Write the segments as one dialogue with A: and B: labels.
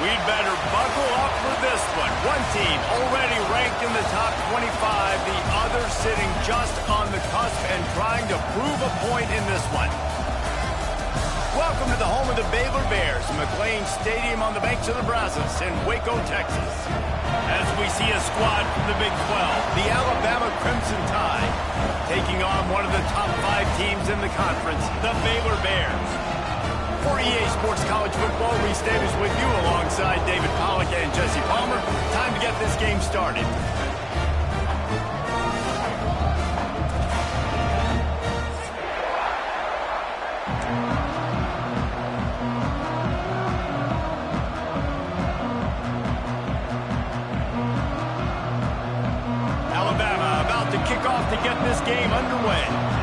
A: We'd better buckle up for this one. One team already ranked in the top 25, the other sitting just on the cusp and trying to prove a point in this one. Welcome to the home of the Baylor Bears, McLean Stadium on the banks of the Brazos in Waco, Texas. As we see a squad from the Big 12, the Alabama Crimson Tide, taking on one of the top 5 teams in the conference, the Baylor Bears. For EA Sports College Football, Reese Davis with you alongside David Pollack and Jesse Palmer. Time to get this game started. Alabama about to kick off to get this game underway.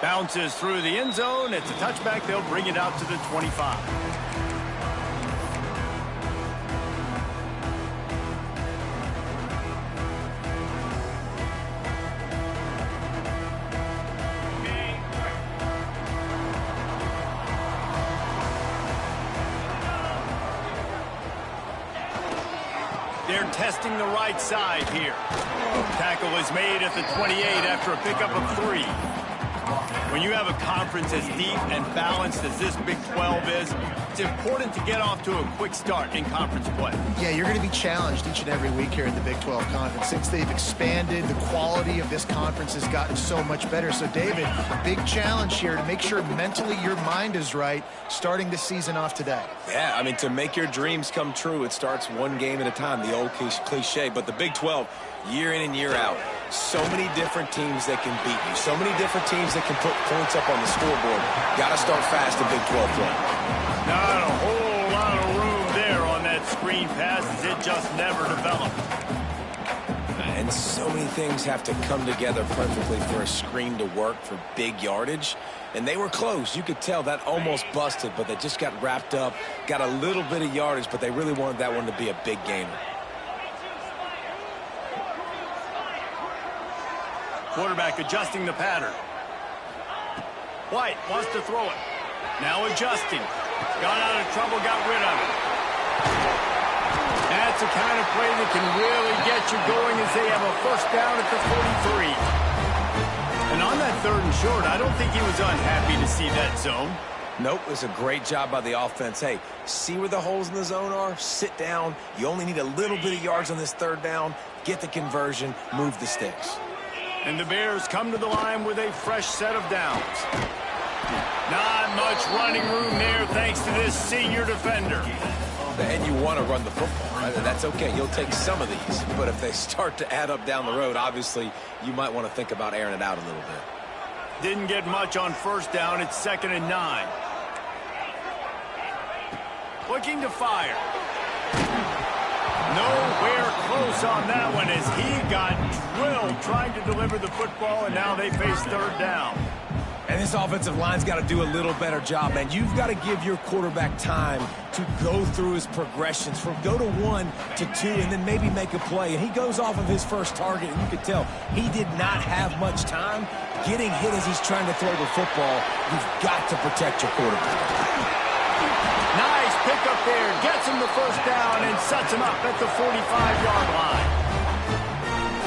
A: Bounces through the end zone. It's a touchback. They'll bring it out to the 25. They're testing the right side here. Tackle is made at the 28 after a pickup of 3. When you have a conference as deep and balanced as this Big 12 is, it's important to get off to a quick start in conference play.
B: Yeah, you're going to be challenged each and every week here in the Big 12 Conference. Since they've expanded, the quality of this conference has gotten so much better. So, David, big challenge here to make sure mentally your mind is right starting the season off today.
C: Yeah, I mean, to make your dreams come true, it starts one game at a time, the old cliche. But the Big 12, year in and year out, so many different teams that can beat you, so many different teams that can put points up on the scoreboard. Got to start fast in Big 12 play.
A: Not a whole lot of room there on that screen pass as it just never developed.
C: And so many things have to come together perfectly for a screen to work for big yardage. And they were close. You could tell that almost busted, but they just got wrapped up, got a little bit of yardage, but they really wanted that one to be a big gainer.
A: Quarterback adjusting the pattern. White wants to throw it. Now adjusting. Got out of trouble, got rid of it. That's the kind of play that can really get you going as they have a first down at the 43. And on that 3rd and short, I don't think he was unhappy to see that zone.
C: Nope, it was a great job by the offense. Hey, see where the holes in the zone are? Sit down. You only need a little bit of yards on this 3rd down. Get the conversion. Move the sticks.
A: And the Bears come to the line with a fresh set of downs. Not much running room there thanks to this senior defender.
C: And you want to run the football, right? That's okay. You'll take some of these. But if they start to add up down the road, obviously, you might want to think about airing it out a little bit.
A: Didn't get much on 1st down. It's 2nd and 9. Looking to fire. Nowhere close on that one as he got drilled trying to deliver the football, and now they face 3rd down.
C: And this offensive line's got to do a little better job, man. You've got to give your quarterback time to go through his progressions from go to 1 to 2 and then maybe make a play. And he goes off of his first target, and you can tell he did not have much time getting hit as he's trying to throw the football. You've got to protect your quarterback.
A: Nice pickup there. Gets him the first down and sets him up at the 45-yard line.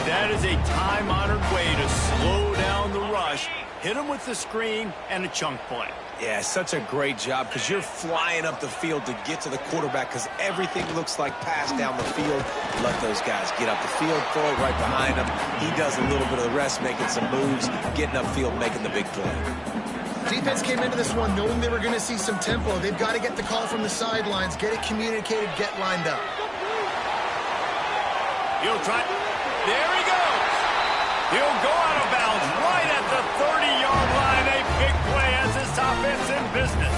A: That is a time-honored way to slow down the rush, hit him with the screen, and a chunk play.
C: Yeah, such a great job because you're flying up the field to get to the quarterback because everything looks like pass down the field. Let those guys get up the field, throw it right behind him. He does a little bit of the rest, making some moves, getting upfield, making the big play.
B: Defense came into this one knowing they were going to see some tempo. They've got to get the call from the sidelines, get it communicated, get lined up.
A: He'll try. There he goes. He'll go out of bounds right at the 30-yard line. A big play as this offense in business.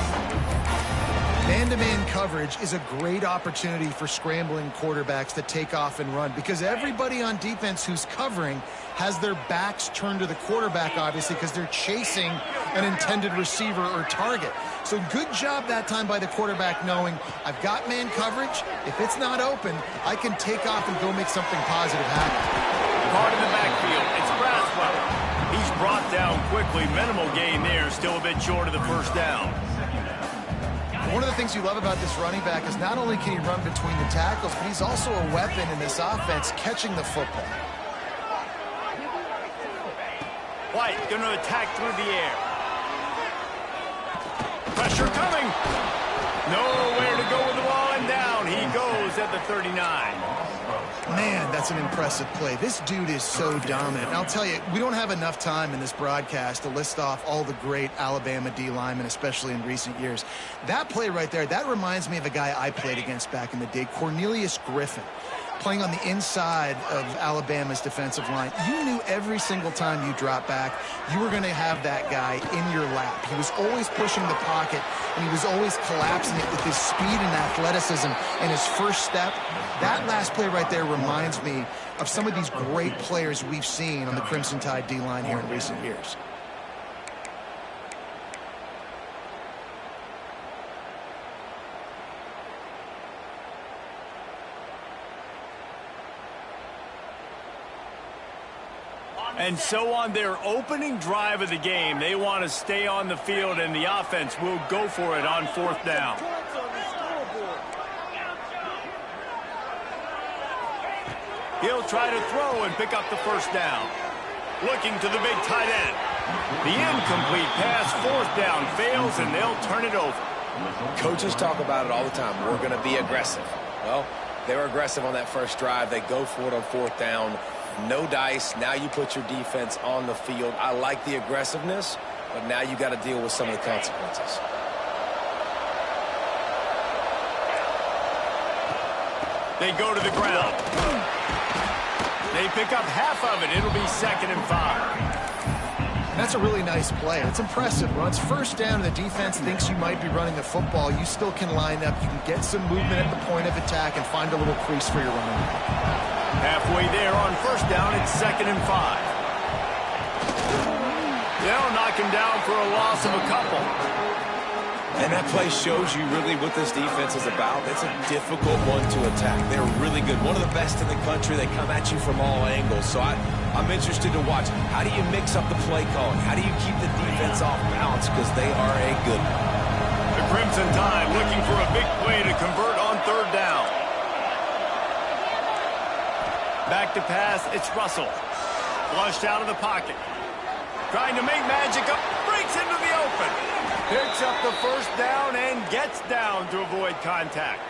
B: Man-to-man coverage is a great opportunity for scrambling quarterbacks to take off and run because everybody on defense who's covering has their backs turned to the quarterback, obviously, because they're chasing an intended receiver or target. So good job that time by the quarterback knowing I've got man coverage. If it's not open, I can take off and go make something positive happen.
A: Hard in the backfield. It's Brown numerically minimal gain there, still a bit short of the first down.
B: One of the things you love about this running back is not only can he run between the tackles, but he's also a weapon in this offense catching the football.
A: White going to attack through the air. Pressure coming. Nowhere to go with the ball, and down he goes at the 39.
B: Man, that's an impressive play. This dude is so dominant. And I'll tell you, we don't have enough time in this broadcast to list off all the great Alabama D linemen, especially in recent years. That play right there, that reminds me of a guy I played against back in the day, Cornelius Griffin, playing on the inside of Alabama's defensive line. You knew every single time you dropped back, you were going to have that guy in your lap. He was always pushing the pocket, and he was always collapsing it with his speed and athleticism and his first step. That last play right there reminds me of some of these great players we've seen on the Crimson Tide D-line here in recent years.
A: And so on their opening drive of the game, they want to stay on the field, and the offense will go for it on fourth down. He'll try to throw and pick up the first down. Looking to the big tight end. The incomplete pass, fourth down, fails, and they'll turn it over.
C: Coaches talk about it all the time. We're going to be aggressive. Well, they were aggressive on that first drive. They go for it on fourth down. No dice. Now you put your defense on the field. I like the aggressiveness, but now you got to deal with some of the consequences.
A: They go to the ground. They pick up half of it. It'll be 2nd and 5.
B: That's a really nice play. It's impressive. Once first down and the defense thinks you might be running the football, you still can line up. You can get some movement at the point of attack and find a little crease for your running back.
A: Halfway there on first down, it's 2nd and 5. They'll knock him down for a loss of a couple.
C: And that play shows you really what this defense is about. It's a difficult one to attack. They're really good. One of the best in the country. They come at you from all angles. So I'm interested to watch. How do you mix up the play calling? How do you keep the defense off balance? Because they are a good one.
A: The Crimson Tide looking for a big play to convert on third down. Back to pass, it's Russell. Flushed out of the pocket. Trying to make magic up, breaks into the open. Picks up the first down and gets down to avoid contact.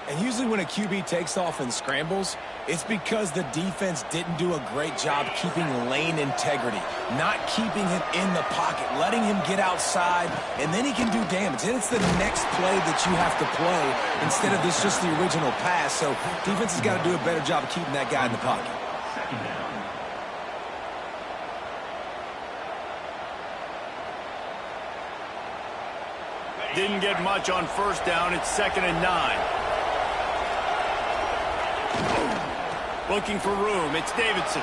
C: And usually when a QB takes off and scrambles, it's because the defense didn't do a great job keeping lane integrity, not keeping him in the pocket, letting him get outside, and then he can do damage. And it's the next play that you have to play instead of this just the original pass. So defense has got to do a better job of keeping that guy in the pocket.
A: Didn't get much on first down. It's 2nd and 9. Looking for room. It's Davidson.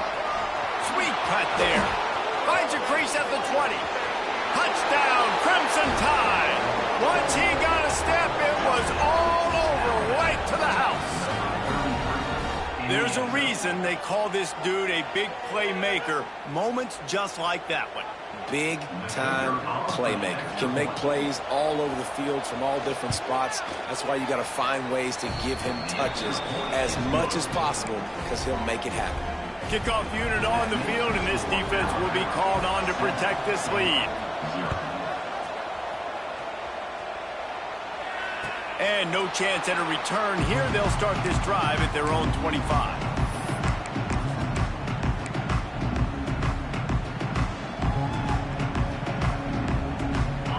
A: Sweet cut there. Finds a crease at the 20. Touchdown, Crimson Tide. Once he got a step, it was all over, right to the house. There's a reason they call this dude a big playmaker. Moments just like that one.
C: Big-time playmaker. Can make plays all over the field from all different spots. That's why you got to find ways to give him touches as much as possible because he'll make it happen.
A: Kickoff unit on the field, and this defense will be called on to protect this lead. And no chance at a return here. They'll start this drive at their own 25.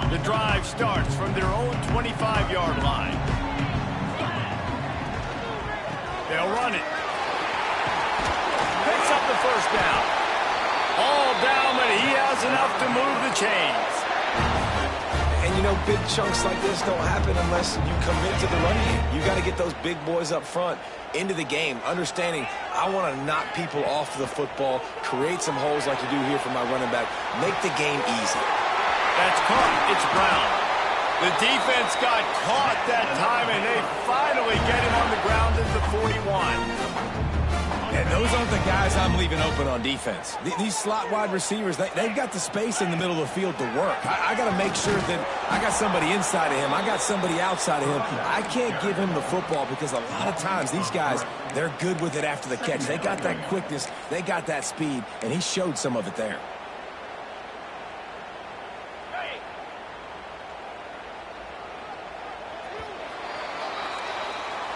A: The drive starts from their own 25-yard line. They'll run it. Picks up the first down. All down, but he has enough to move the chains.
C: And, you know, big chunks like this don't happen unless you commit to the running game. You got to get those big boys up front into the game, understanding I want to knock people off the football, create some holes like you do here for my running back, make the game easy.
A: That's caught. It's Brown. The defense got caught that time, and they finally get him on the ground at the 41.
C: And Those aren't the guys I'm leaving open on defense. These slot wide receivers, they've got the space in the middle of the field to work. I got to make sure that I got somebody inside of him. I got somebody outside of him. I can't give him the football because a lot of times these guys, they're good with it after the catch. They got that quickness. They got that speed, and he showed some of it there.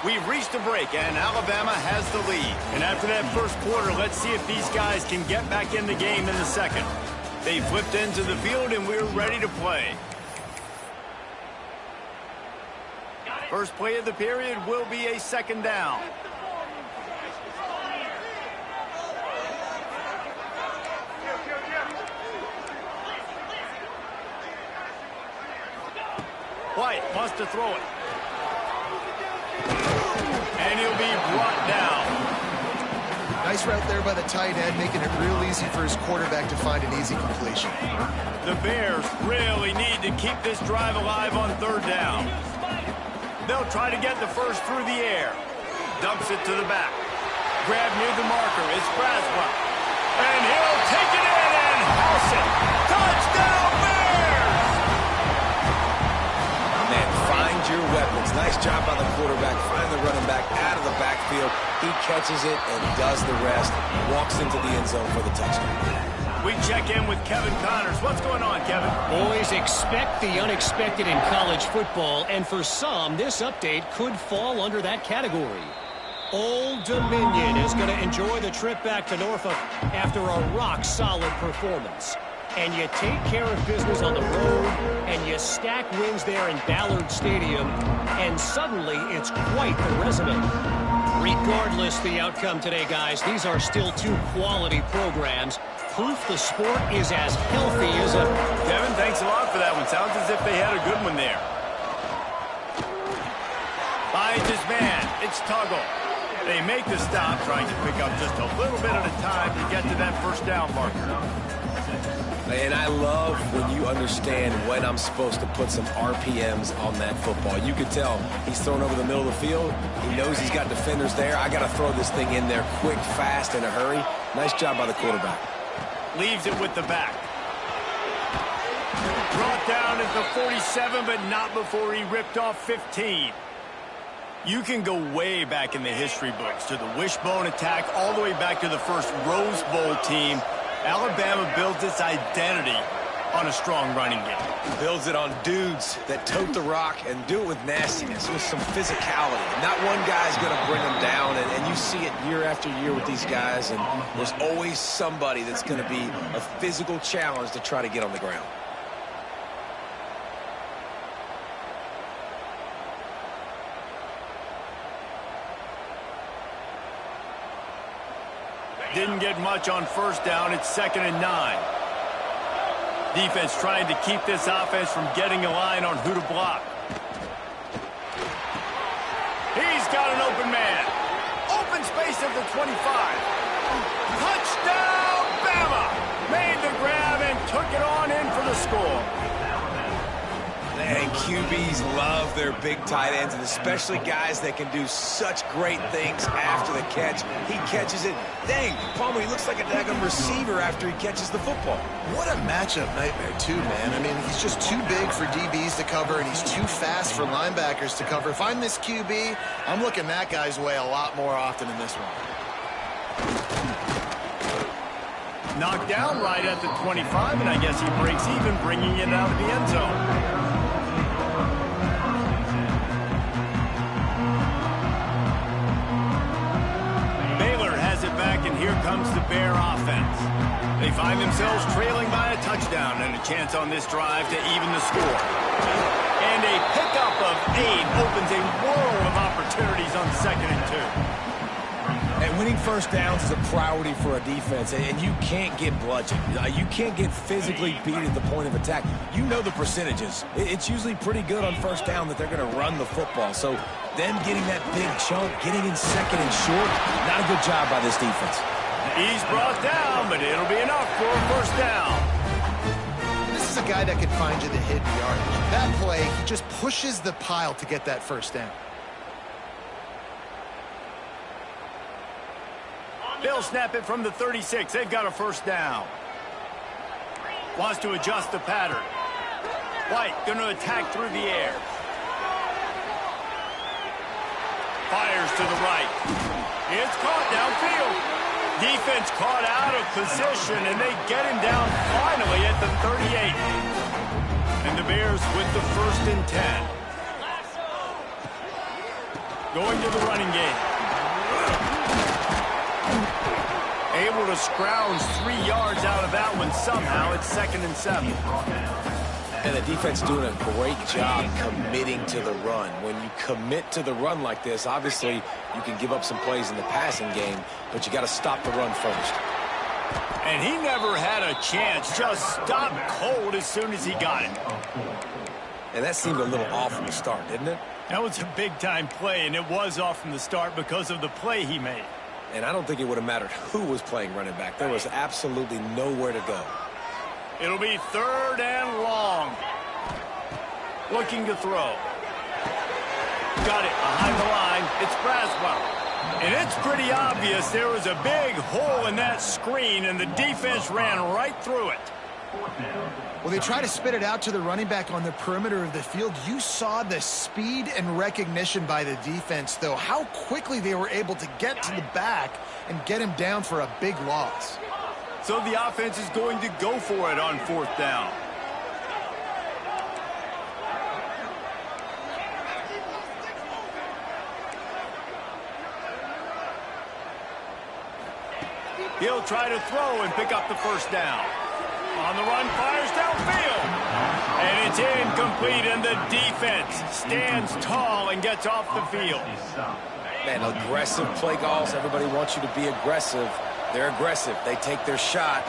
A: We've reached a break, and Alabama has the lead. And after that first quarter, let's see if these guys can get back in the game in the second. They flipped into the field, and we're ready to play. First play of the period will be a second down. White wants to throw it. And he'll be brought down.
B: Nice route there by the tight end, making it real easy for his quarterback to find an easy completion.
A: The Bears really need to keep this drive alive on third down. They'll try to get the first through the air. Dumps it to the back. Grab near the marker. It's Braswell. And he'll take it in and house it. Touchdown, Bears!
C: Man, find your weapons. Nice job by the quarterback. Find the running back out of the backfield. He catches it and does the rest. Walks into the end zone for the touchdown.
A: We check in with Kevin Connors. What's going on, Kevin?
D: Boys, expect the unexpected in college football, and for some, this update could fall under that category. Old Dominion is going to enjoy the trip back to Norfolk after a rock-solid performance. And you take care of business on the road, and you stack wins there in Ballard Stadium, and suddenly it's quite the resume. Regardless the outcome today, guys, these are still two quality programs. Proof the sport is as healthy as ever.
A: Kevin, thanks a lot for that one. Sounds as if they had a good one there. Finds his man. It's Tuggle. They make the stop, trying to pick up just a little bit at a time to get to that first down marker.
C: And I love when you understand when I'm supposed to put some RPMs on that football. You can tell he's thrown over the middle of the field. He knows he's got defenders there. I got to throw this thing in there quick, fast, in a hurry. Nice job by the quarterback.
A: Leaves it with the back. Brought down at the 47, but not before he ripped off 15. You can go way back in the history books to the wishbone attack, all the way back to the first Rose Bowl team. Alabama builds its identity on a strong running game.
C: Builds it on dudes that tote the rock and do it with nastiness, with some physicality. Not one guy's going to bring them down, and you see it year after year with these guys, and there's always somebody that's going to be a physical challenge to try to get on the ground.
A: Didn't get much on first down. It's 2nd and 9. Defense trying to keep this offense from getting a line on who to block. He's got an open man. Open space at the 25. Touchdown, Bama! Made the grab and took it on in for the score.
C: And QBs love their big tight ends, and especially guys that can do such great things after the catch. He catches it. Dang, Palmer, he looks like a daggone receiver after he catches the football.
B: What a matchup nightmare, too, man. I mean, he's just too big for DBs to cover, and he's too fast for linebackers to cover. If I'm this QB, I'm looking that guy's way a lot more often in this one.
A: Knocked down right at the 25, and I guess he breaks even, bringing it out of the end zone. Back, and here comes the Bear offense. They find themselves trailing by a touchdown and a chance on this drive to even the score. And a pickup of 8 opens a world of opportunities on 2nd and 2.
C: And winning first downs is a priority for a defense, and you can't get bludgeoned. You can't get physically beat at the point of attack. You know the percentages. It's usually pretty good on first down that they're going to run the football. So them getting that big chunk, getting in 2nd and short, not a good job by this defense.
A: He's brought down, but it'll be enough for a first down.
B: This is a guy that can find you the hidden yardage. That play, he just pushes the pile to get that first down.
A: They'll snap it from the 36. They've got a first down. Wants to adjust the pattern. White going to attack through the air. Fires to the right. It's caught downfield. Defense caught out of position, and they get him down finally at the 38. And the Bears with the 1st and 10. Going to the running game. Able to scrounge 3 yards out of that one somehow. It's 2nd and 7.
C: And the defense doing a great job committing to the run. When you commit to the run like this, obviously you can give up some plays in the passing game, but you got to stop the run first.
A: And he never had a chance. Just stopped cold as soon as he got it.
C: And that seemed a little off from the start, didn't it?
A: That was a big-time play, and it was off from the start because of the play he made.
C: And I don't think it would have mattered who was playing running back. There was absolutely nowhere to go.
A: It'll be 3rd and long. Looking to throw. Got it behind the line. It's Braswell. And it's pretty obvious there was a big hole in that screen, and the defense ran right through it.
B: Well, they try to spit it out to the running back on the perimeter of the field. You saw the speed and recognition by the defense, though, how quickly they were able to get to the back and get him down for a big loss.
A: So the offense is going to go for it on 4th down. He'll try to throw and pick up the first down. On the run, fires downfield. And it's incomplete, and the defense stands tall and gets off the field.
C: Man, aggressive play calls. Everybody wants you to be aggressive. They're aggressive. They take their shot.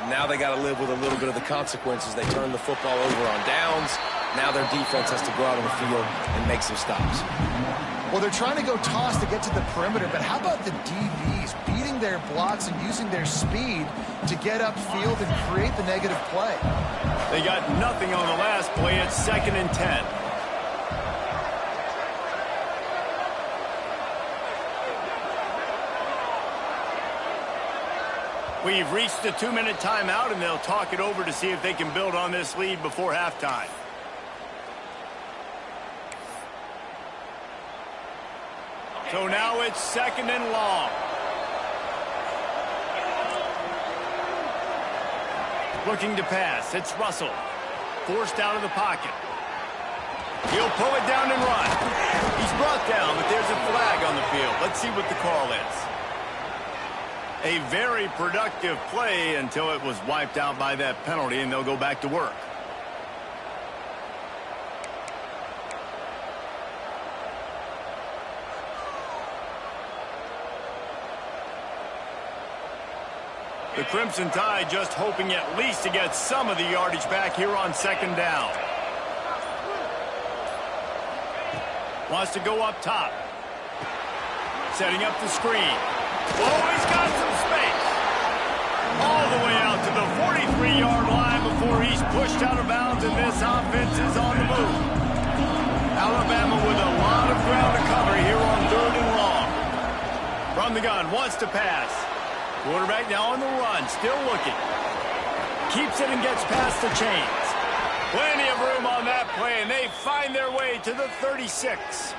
C: Now they got to live with a little bit of the consequences. They turn the football over on downs. Now their defense has to go out on the field and make some stops.
B: Well, they're trying to go toss to get to the perimeter, but how about the DBs beating their blocks and using their speed to get upfield and create the negative play?
A: They got nothing on the last play. It's 2nd and 10. We've reached the 2-minute timeout, and they'll talk it over to see if they can build on this lead before halftime. So now it's 2nd and long. Looking to pass. It's Russell. Forced out of the pocket. He'll pull it down and run. He's brought down, but there's a flag on the field. Let's see what the call is. A very productive play until it was wiped out by that penalty, and they'll go back to work. The Crimson Tide just hoping at least to get some of the yardage back here on 2nd down. Wants to go up top. Setting up the screen. Oh, he's got some space. All the way out to the 43-yard line before he's pushed out of bounds, and this offense is on the move. Alabama with a lot of ground to cover here on 3rd and long. From the gun, wants to pass. Quarterback now on the run, still looking. Keeps it and gets past the chains. Plenty of room on that play, and they find their way to the 36.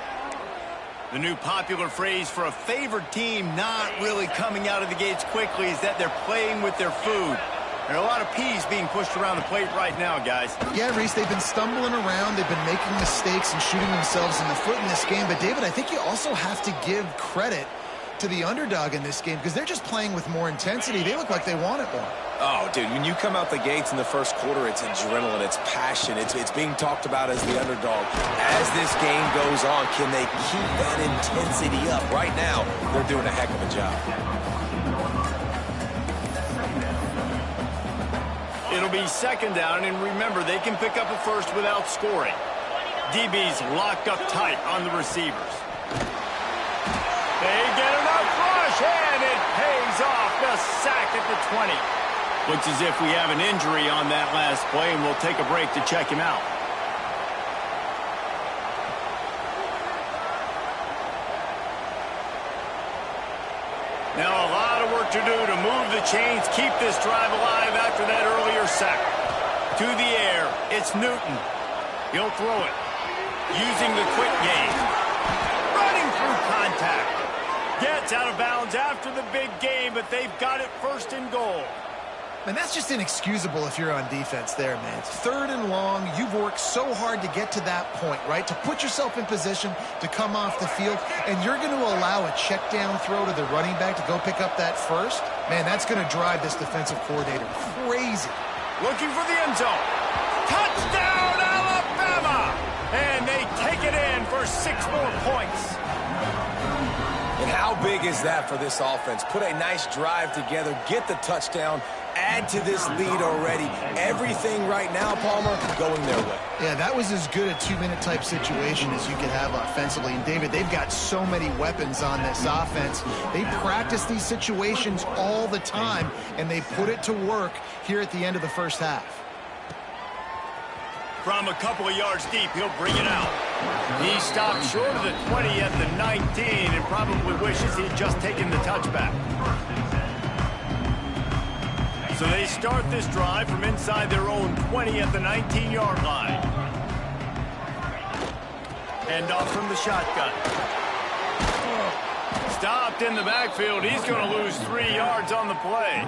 A: The new popular phrase for a favored team not really coming out of the gates quickly is that they're playing with their food. There are a lot of peas being pushed around the plate right now, guys.
B: Yeah, Reese, they've been stumbling around. They've been making mistakes and shooting themselves in the foot in this game. But, David, I think you also have to give credit to the underdog in this game because they're just playing with more intensity. They look like they want it more.
C: Oh, dude, when you come out the gates in the first quarter, it's adrenaline, it's passion, it's being talked about as the underdog. As this game goes on, can they keep that intensity up? Right now, they're doing a heck of a job.
A: It'll be 2nd down, and remember, they can pick up a first without scoring. DB's locked up tight on the receivers. They get enough rush, and it pays off. The sack at the 20. Looks as if we have an injury on that last play, and we'll take a break to check him out. Now a lot of work to do to move the chains, keep this drive alive after that earlier sack. To the air, it's Newton. He'll throw it. Using the quick game. Running through contact. Gets out of bounds after the big game, but they've got it first and goal.
B: And that's just inexcusable if you're on defense there, man. It's 3rd and long. You've worked so hard to get to that point, right? To put yourself in position to come off the field, and you're going to allow a check down throw to the running back to go pick up that first? Man, that's going to drive this defensive coordinator crazy.
A: Looking for the end zone. Touchdown, Alabama! And they take it in for 6 more points.
C: And how big is that for this offense? Put a nice drive together, get the touchdown, add to this lead already. Everything right now, Palmer, going their way.
B: Yeah, that was as good a 2-minute type situation as you could have offensively. And, David, they've got so many weapons on this offense. They practice these situations all the time, and they put it to work here at the end of the first half.
A: From a couple of yards deep, he'll bring it out. He stopped short of the 20 at the 19 and probably wishes he'd just taken the touchback. So they start this drive from inside their own 20 at the 19-yard line. Hand off from the shotgun. Stopped in the backfield. He's going to lose 3 yards on the play.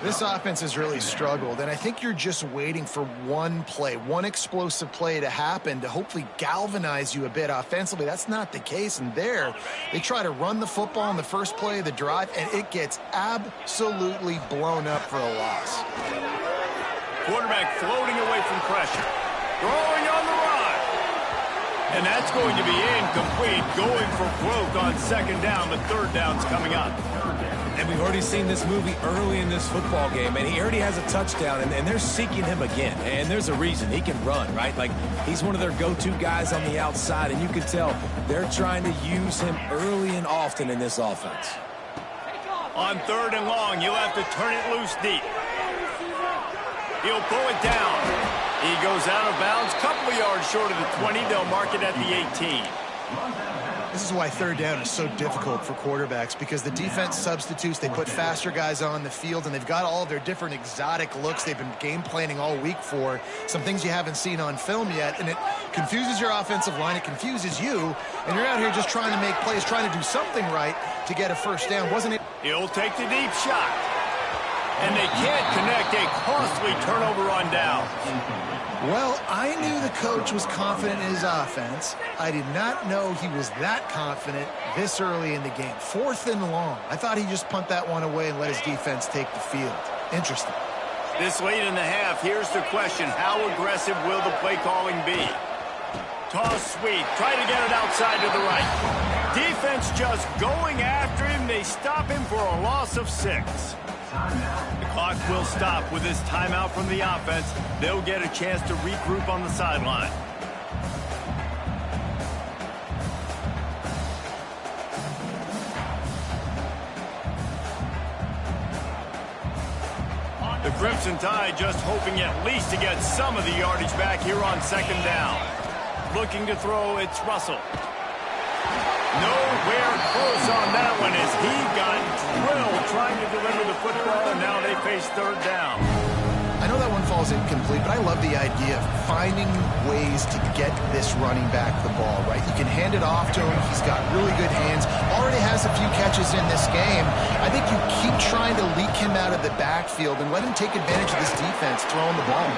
B: This offense has really struggled, and I think you're just waiting for one play, one explosive play to happen to hopefully galvanize you a bit offensively. That's not the case, and there they try to run the football on the first play of the drive, and it gets absolutely blown up for a loss.
A: Quarterback floating away from pressure. Throwing on the run. And that's going to be incomplete, going for broke on 2nd down. The 3rd down's coming up.
C: And we've already seen this movie early in this football game, and he already has a touchdown, and they're seeking him again. And there's a reason. He can run, right? Like, he's one of their go-to guys on the outside, and you can tell they're trying to use him early and often in this offense.
A: On 3rd and long, you'll have to turn it loose deep. He'll pull it down. He goes out of bounds, couple of yards short of the 20. They'll mark it at the 18.
B: This is why 3rd down is so difficult for quarterbacks, because the defense substitutes, they put faster guys on the field, and they've got all of their different exotic looks they've been game planning all week for, some things you haven't seen on film yet, and it confuses your offensive line, it confuses you, and you're out here just trying to make plays, trying to do something right to get a first down, wasn't it?
A: He'll take the deep shot. And they can't connect, a costly turnover on down.
B: Well, I knew the coach was confident in his offense. I did not know he was that confident this early in the game. 4th and long. I thought he'd just punt that one away and let his defense take the field. Interesting.
A: This late in the half, here's the question. How aggressive will the play calling be? Toss sweep. Try to get it outside to the right. Defense just going after him. They stop him for a loss of 6. The clock will stop with this timeout from the offense. They'll get a chance to regroup on the sideline. The Crimson Tide just hoping at least to get some of the yardage back here on 2nd down. Looking to throw, it's Russell. Nowhere close on that one as he got drilled trying to deliver the football, and now they face 3rd down.
B: I know that one falls incomplete, but I love the idea of finding ways to get this running back the ball, right? You can hand it off to him. He's got really good hands. Already has a few catches in this game. I think you keep trying to leak him out of the backfield and let him take advantage of this defense throwing the ball.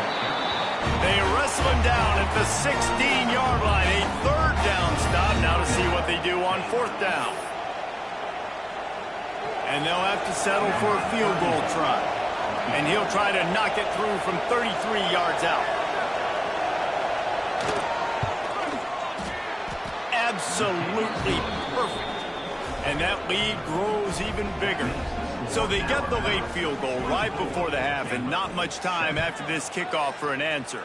A: They wrestle him down at the 16-yard line. A 3rd down stop. Now to see what they do on 4th down. And they'll have to settle for a field goal try. And he'll try to knock it through from 33 yards out. Absolutely perfect. And that lead grows even bigger. So they get the late field goal right before the half, and not much time after this kickoff for an answer.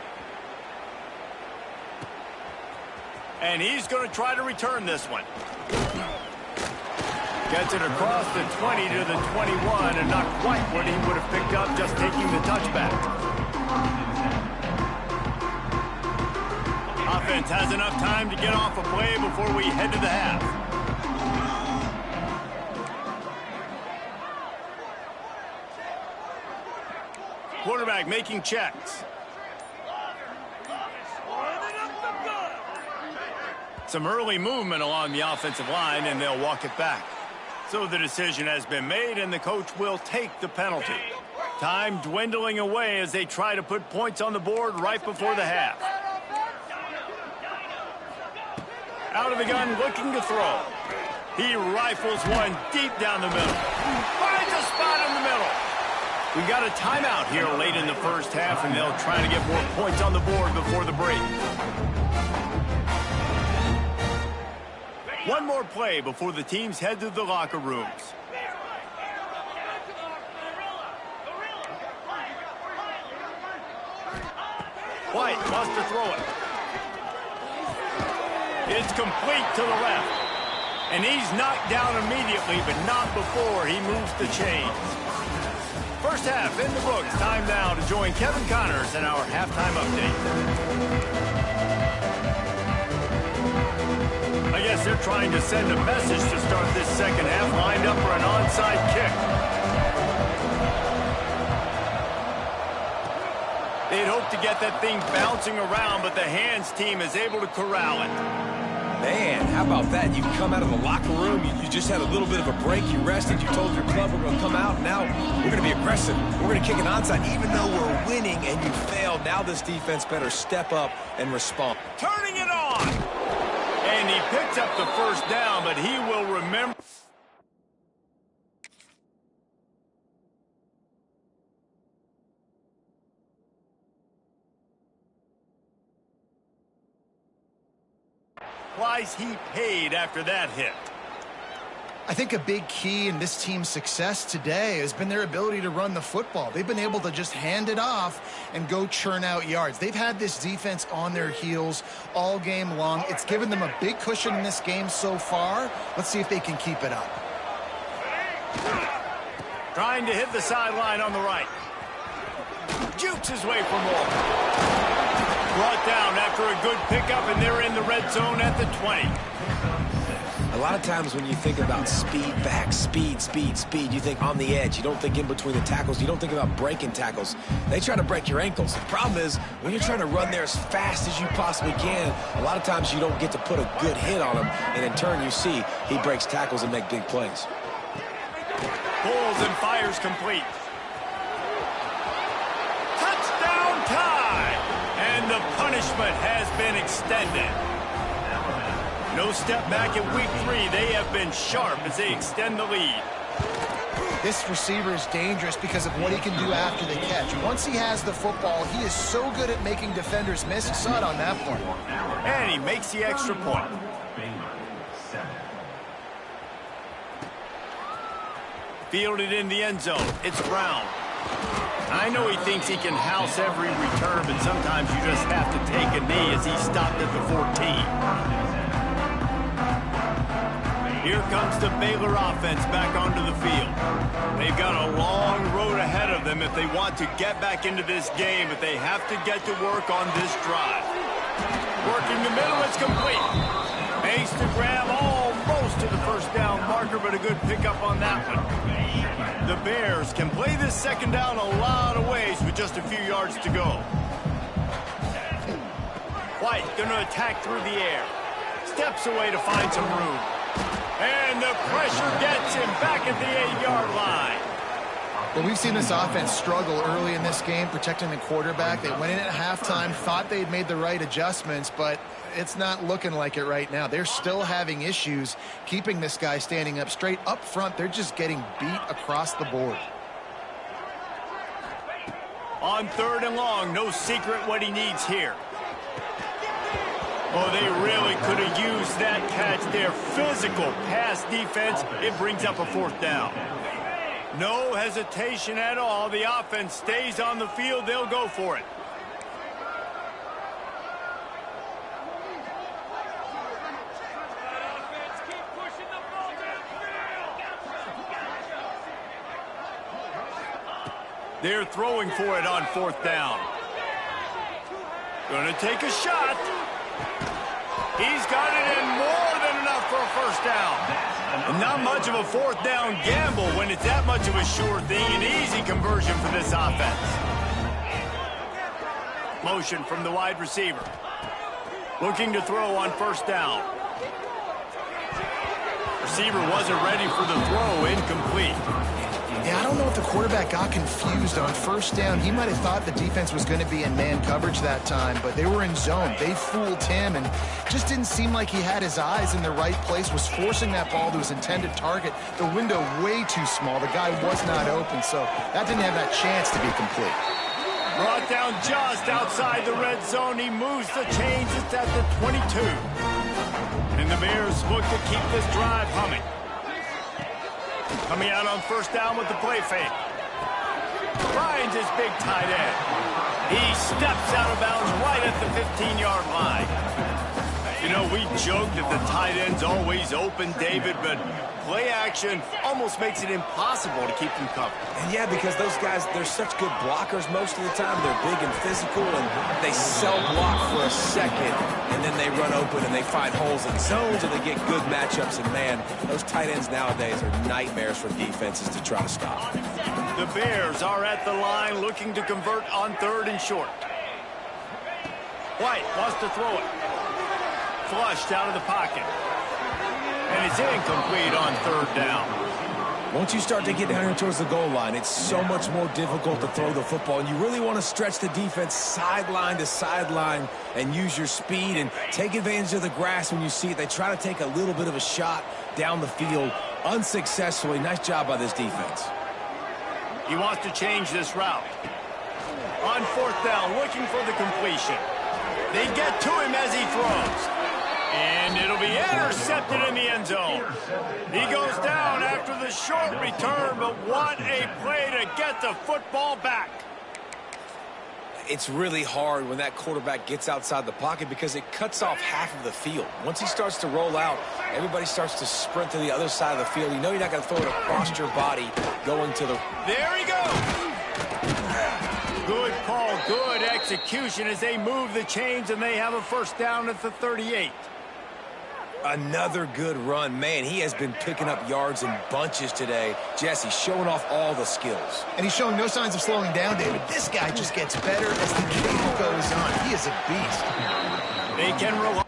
A: And he's going to try to return this one. Gets it across the 20 to the 21, and not quite what he would have picked up just taking the touchback. Offense has enough time to get off a play before we head to the half. Quarterback making checks. Some early movement along the offensive line, and they'll walk it back. So the decision has been made, and the coach will take the penalty. Time dwindling away as they try to put points on the board right before the half. Out of the gun, looking to throw. He rifles one deep down the middle. Finds a spot in the middle. We got a timeout here late in the first half, and they'll try to get more points on the board before the break. One more play before the teams head to the locker rooms. White wants to throw it. It's complete to the left. And he's knocked down immediately, but not before he moves the chains. First half in the books. Time now to join Kevin Connors in our halftime update. I guess they're trying to send a message to start this second half, lined up for an onside kick. They'd hope to get that thing bouncing around, but the hands team is able to corral it.
C: Man, how about that? You come out of the locker room, you just had a little bit of a break, you rested, you told your club we're going to come out, now we're going to be aggressive. We're going to kick an onside, even though we're winning and you failed. Now this defense better step up and respond.
A: Turning it on! And he picks up the first down, but he will remember. Price he paid after that hit.
B: I think a big key in this team's success today has been their ability to run the football. They've been able to just hand it off and go churn out yards. They've had this defense on their heels all game long. It's given them a big cushion in this game so far. Let's see if they can keep it up.
A: Trying to hit the sideline on the right. Jukes his way for more. Brought down after a good pickup, and they're in the red zone at the 20.
C: A lot of times when you think about speed back, speed, you think on the edge. You don't think in between the tackles. You don't think about breaking tackles. They try to break your ankles. The problem is when you're trying to run there as fast as you possibly can, a lot of times you don't get to put a good hit on him, and in turn you see he breaks tackles and make big plays.
A: Pulls and fires complete. Touchdown tie! And the punishment has been extended. No step back in week 3. They have been sharp as they extend the lead.
B: This receiver is dangerous because of what he can do after the catch. Once he has the football, he is so good at making defenders miss. You saw it on that point.
A: And he makes the extra point. Fielded in the end zone. It's Brown. I know he thinks he can house every return, but sometimes you just have to take a knee as he stopped at the 14. Here comes the Baylor offense back onto the field. They've got a long road ahead of them if they want to get back into this game, but they have to get to work on this drive. Working the middle, it's complete. Makes the grab almost to the first down marker, but a good pickup on that one. The Bears can play this second down a lot of ways with just a few yards to go. White going to attack through the air. Steps away to find some room. And the pressure gets him back at the 8-yard line.
B: Well, we've seen this offense struggle early in this game, protecting the quarterback. They went in at halftime, thought they'd made the right adjustments, but it's not looking like it right now. They're still having issues keeping this guy standing up straight. Up front, they're just getting beat across the board.
A: On 3rd and long, no secret what he needs here. Oh, they really could have used that catch there. Physical pass defense. It brings up a 4th down. No hesitation at all. The offense stays on the field. They'll go for it. They're throwing for it on 4th down. Gonna take a shot. He's got it in, more than enough for a first down. And not much of a 4th down gamble when it's that much of a sure thing, an easy conversion for this offense. Motion from the wide receiver. Looking to throw on first down. Receiver wasn't ready for the throw. Incomplete.
B: Yeah, I don't know if the quarterback got confused on first down. He might have thought the defense was going to be in man coverage that time, but they were in zone. They fooled him and just didn't seem like he had his eyes in the right place, was forcing that ball to his intended target. The window way too small. The guy was not open, so that didn't have that chance to be complete.
A: Brought down just outside the red zone. He moves the chains. It's at the 22. And the Bears look to keep this drive humming. Coming out on first down with the play fake. Finds his big tight end. He steps out of bounds right at the 15-yard line. You know, we joke that the tight end's always open, David, but play action almost makes it impossible to keep them covered.
C: And yeah, because those guys, they're such good blockers most of the time. They're big and physical, and they sell block for a second, and then they run open and they find holes in zones, and they get good matchups. And man, those tight ends nowadays are nightmares for defenses to try to stop.
A: The Bears are at the line looking to convert on 3rd and short. White wants to throw it. Flushed out of the pocket. And it's incomplete on 3rd down.
C: Once you start to get down here towards the goal line, it's so much more difficult to throw the football. And you really want to stretch the defense sideline to sideline and use your speed and take advantage of the grass when you see it. They try to take a little bit of a shot down the field unsuccessfully. Nice job by this defense.
A: He wants to change this route. On 4th down, looking for the completion. They get to him as he throws. And it'll be intercepted in the end zone. He goes down after the short return, but what a play to get the football back.
C: It's really hard when that quarterback gets outside the pocket because it cuts off half of the field. Once he starts to roll out, everybody starts to sprint to the other side of the field. You know you're not going to throw it across your body going to the...
A: There he goes. Good call, good execution as they move the chains, and they have a first down at the 38.
C: Another good run. Man, he has been picking up yards in bunches today. Jesse showing off all the skills.
B: And he's showing no signs of slowing down, David. This guy just gets better as the game goes on. He is a beast.
A: They can rely.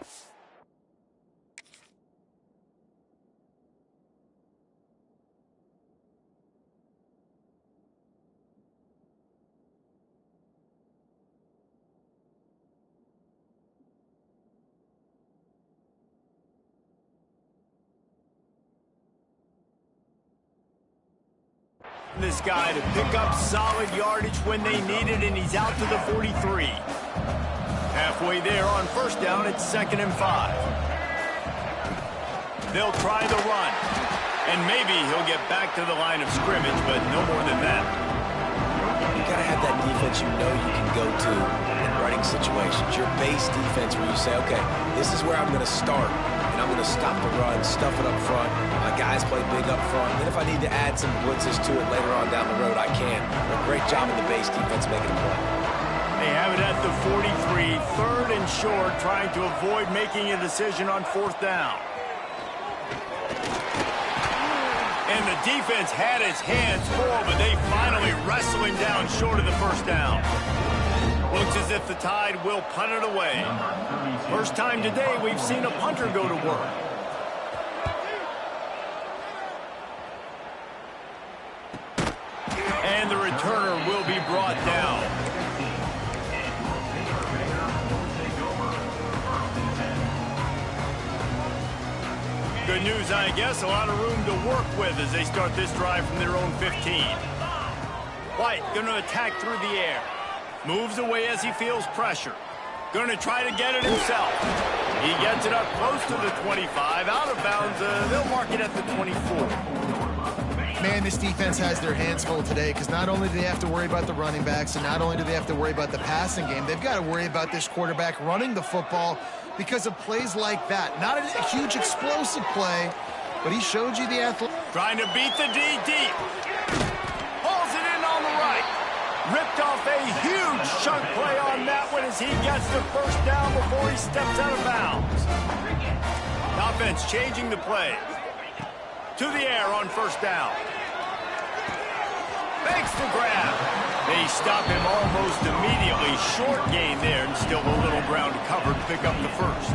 A: This guy to pick up solid yardage when they need it, and he's out to the 43. Halfway there on first down, it's 2nd and 5. They'll try the run, and maybe he'll get back to the line of scrimmage, but no more than that.
C: You got to have that defense you know you can go to in running situations. Your base defense where you say, okay, this is where I'm going to start. And I'm going to stop the run, stuff it up front. My guys play big up front. And then if I need to add some blitzes to it later on down the road, I can. But great job in the base defense making a play.
A: They have it at the 43, 3rd and short, trying to avoid making a decision on 4th down. And the defense had his hands full, but they finally wrestle him down short of the first down. Looks as if the Tide will punt it away. First time today we've seen a punter go to work. And the returner will be brought down. Good news, I guess. A lot of room to work with as they start this drive from their own 15. White going to attack through the air. Moves away as he feels pressure. Going to try to get it himself. He gets it up close to the 25. Out of bounds. They'll mark it at the 24.
B: Man, this defense has their hands full today because not only do they have to worry about the running backs and not only do they have to worry about the passing game, they've got to worry about this quarterback running the football because of plays like that. Not a huge explosive play, but he showed you the athlete.
A: Trying to beat the D deep. Pulls it in on the right. Ripped off a huge chunk play on that one as he gets the first down before he steps out of bounds. The offense changing the play. To the air on first down. Makes the grab. They stop him almost immediately. Short gain there, and still a little ground to cover to pick up the first.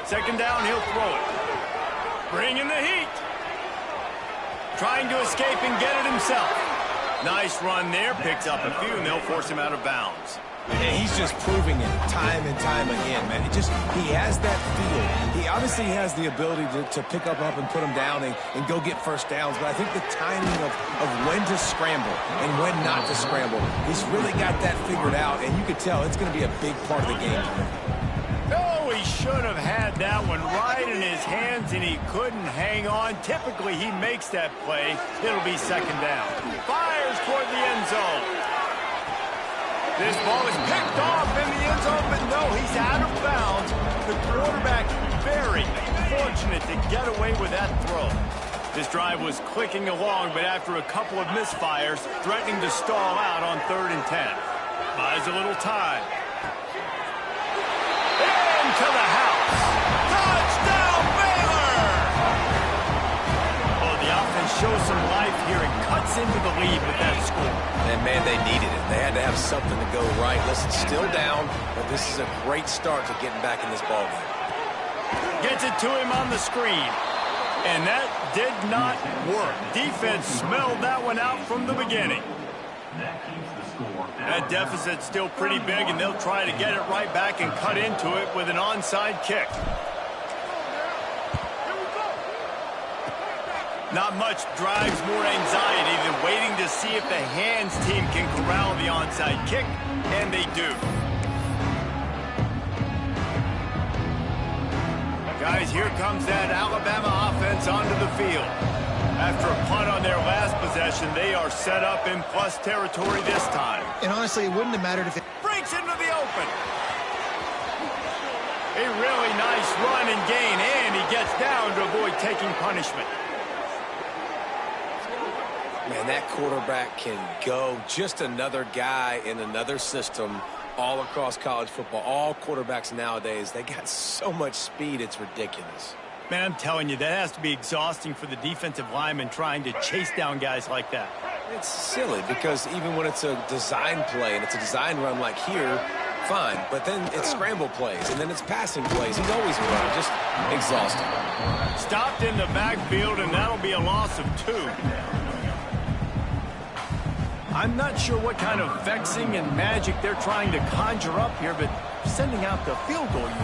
A: Second down, he'll throw it. Bringing the heat. Trying to escape and get it himself. Nice run there. Picks up a few, and they'll force him out of bounds.
C: And he's just proving it time and time again, man. He has that feel. He obviously has the ability to pick up and put him down and go get first downs. But I think the timing of when to scramble and when not to scramble, he's really got that figured out. And you could tell it's going to be a big part of the game.
A: Oh, he should have had that one right in his hands, and he couldn't hang on. Typically, he makes that play. It'll be second down. Fires toward the end zone. This ball is picked off in the end zone, but no, he's out of bounds. The quarterback very fortunate to get away with that throw. This drive was clicking along, but after a couple of misfires, threatening to stall out on 3rd and 10. Buys a little time. Into the house. Touchdown, Baylor! Oh, the offense shows some life here and cuts into the lead with that score.
C: And, man, they needed it. They had to have something to go right. Listen, still down, but this is a great start to getting back in this ballgame.
A: Gets it to him on the screen. And that did not work. Defense smelled that one out from the beginning. That deficit's still pretty big, and they'll try to get it right back and cut into it with an onside kick. Not much drives more anxiety than waiting to see if the hands team can corral the onside kick, and they do. Guys, here comes that Alabama offense onto the field. After a punt on their last possession, they are set up in plus territory this time.
B: And honestly, it wouldn't have mattered if it
A: Breaks into the open. A really nice run and gain, and he gets down to avoid taking punishment.
C: Man, that quarterback can go. Just another guy in another system all across college football. All quarterbacks nowadays, they got so much speed, it's ridiculous.
A: Man, I'm telling you, that has to be exhausting for the defensive lineman trying to chase down guys like that.
C: It's silly because even when it's a design play and it's a design run like here, fine. But then it's scramble plays and then it's passing plays. He's always running, just exhausting.
A: Stopped in the backfield, and that'll be a loss of 2. I'm not sure what kind of vexing and magic they're trying to conjure up here, but sending out the field goal unit.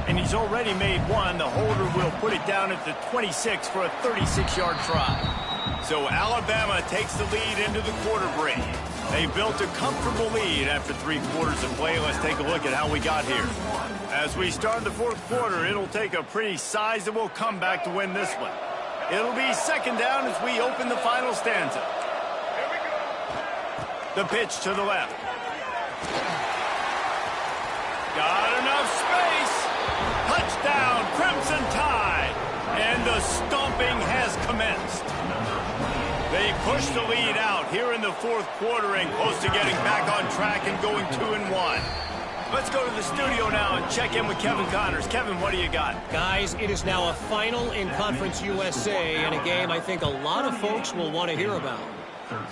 A: And he's already made one. The holder will put it down at the 26 for a 36-yard try. So Alabama takes the lead into the quarter break. They built a comfortable lead after 3 quarters of play. Let's take a look at how we got here. As we start the 4th quarter, it'll take a pretty sizable comeback to win this one. It'll be second down as we open the final stanza. The pitch to the left. Got enough space. Touchdown, Crimson Tide. And the stomping has commenced. They push the lead out here in the 4th quarter and close to getting back on track and going 2-1. Let's go to the studio now and check in with Kevin Connors. Kevin, what do you got?
D: Guys, it is now a final in Conference USA and a game I think a lot of folks will want to hear about.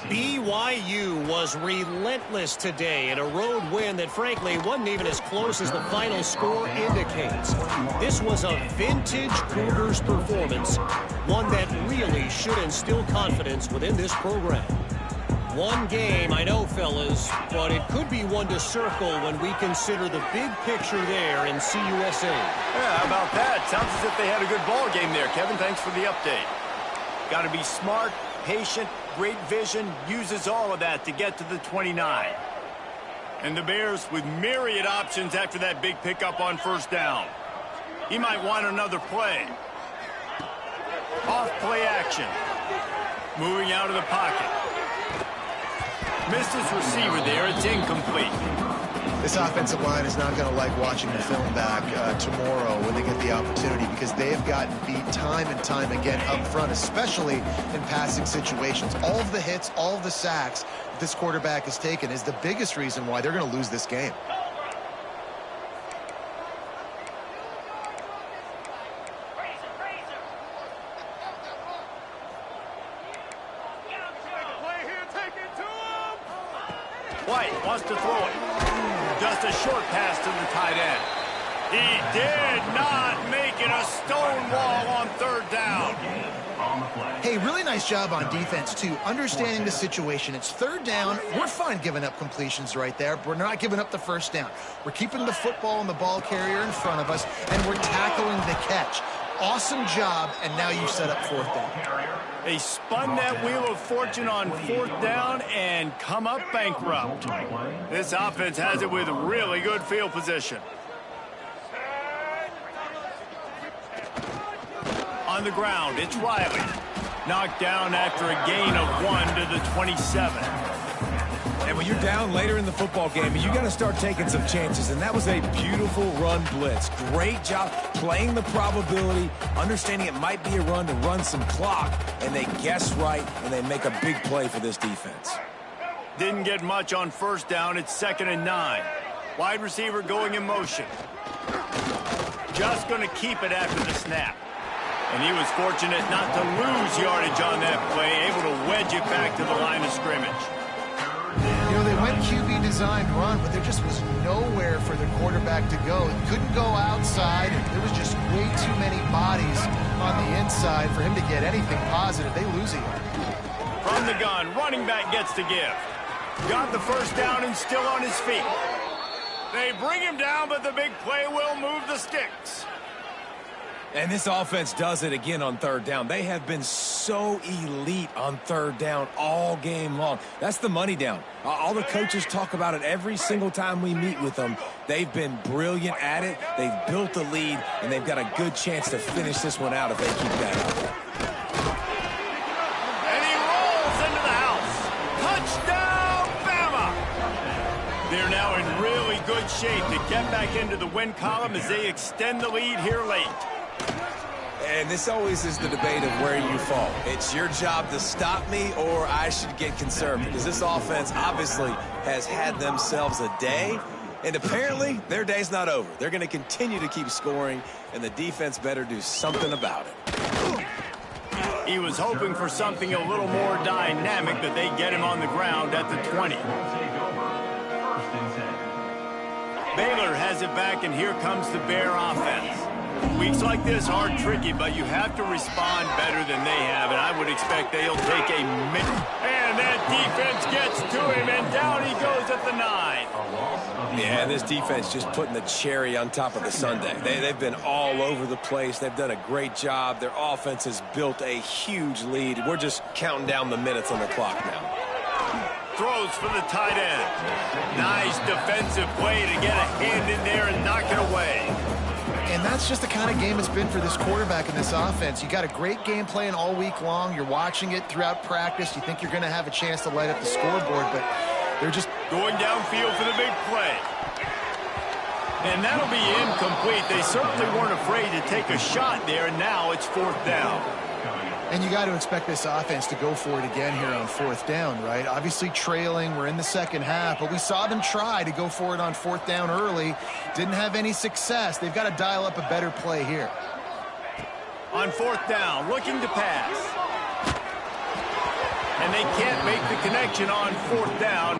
D: BYU was relentless today in a road win that frankly wasn't even as close as the final score indicates. This was a vintage Cougars performance, one that really should instill confidence within this program. One game, I know, fellas, but it could be one to circle when we consider the big picture there in CUSA.
A: Yeah, how about that? Sounds as if they had a good ball game there. Kevin, thanks for the update. Got to be smart, patient, great vision, uses all of that to get to the 29. And the Bears with myriad options after that big pickup on first down. He might want another play. Off play action. Moving out of the pocket. Missed his receiver there. It's incomplete.
B: This offensive line is not going to like watching the film back tomorrow when they get the opportunity, because they have gotten beat time and time again up front, especially in passing situations. All of the hits, all of the sacks that this quarterback has taken is the biggest reason why they're going to lose this game.
A: White wants to throw it. Just a short pass to the tight end. He did not make it a stone wall on third down.
B: Hey, really nice job on defense, too, understanding the situation. It's third down. We're fine giving up completions right there. We're not giving up the first down. We're keeping the football and the ball carrier in front of us, and we're tackling the catch. Awesome job, and now you set up fourth down.
A: They spun that wheel of fortune on fourth down and come up bankrupt. This offense has it with really good field position. On the ground, it's Riley. Knocked down after a gain of 1 to the 27.
C: And when you're down later in the football game, you got to start taking some chances. And that was a beautiful run blitz. Great job playing the probability, understanding it might be a run to run some clock. And they guess right, and they make a big play for this defense.
A: Didn't get much on first down. It's 2nd and 9. Wide receiver going in motion. Just going to keep it after the snap. And he was fortunate not to lose yardage on that play, able to wedge it back to the line of scrimmage.
B: You know, they went QB designed run, but there just was nowhere for the quarterback to go. He couldn't go outside, and there was just way too many bodies on the inside for him to get anything positive. They lose a yard.
A: From the gun, running back gets to give. Got the first down and still on his feet. They bring him down, but the big play will move the sticks.
C: And this offense does it again on third down. They have been so elite on third down all game long. That's the money down. All the coaches talk about it every single time we meet with them. They've been brilliant at it. They've built the lead, and they've got a good chance to finish this one out if they keep that up.
A: And he rolls into the house. Touchdown, Bama! They're now in really good shape to get back into the win column as they extend the lead here late.
C: And this always is the debate of where you fall. It's your job to stop me, or I should get concerned, because this offense obviously has had themselves a day, and apparently their day's not over. They're going to continue to keep scoring, and the defense better do something about it.
A: He was hoping for something a little more dynamic, but they get him on the ground at the 20. Baylor has it back, and here comes the Bear offense. Weeks like this are tricky, but you have to respond better than they have, and I would expect they'll take a minute. And that defense gets to him, and down he goes at the 9.
C: Yeah, this defense just putting the cherry on top of the sundae. They've been all over the place. They've done a great job. Their offense has built a huge lead. We're just counting down the minutes on the clock now.
A: Throws for the tight end. Nice defensive play to get a hand in there and knock it away.
B: And that's just the kind of game it's been for this quarterback in this offense. You got a great game plan all week long. You're watching it throughout practice. You think you're going to have a chance to light up the scoreboard, but they're just
A: going downfield for the big play. And that'll be incomplete. They certainly weren't afraid to take a shot there, and now it's fourth down.
B: And you got to expect this offense to go for it again here on fourth down, right? Obviously trailing, we're in the second half, but we saw them try to go for it on fourth down early. Didn't have any success. They've got to dial up a better play here.
A: On fourth down, looking to pass. And they can't make the connection on fourth down.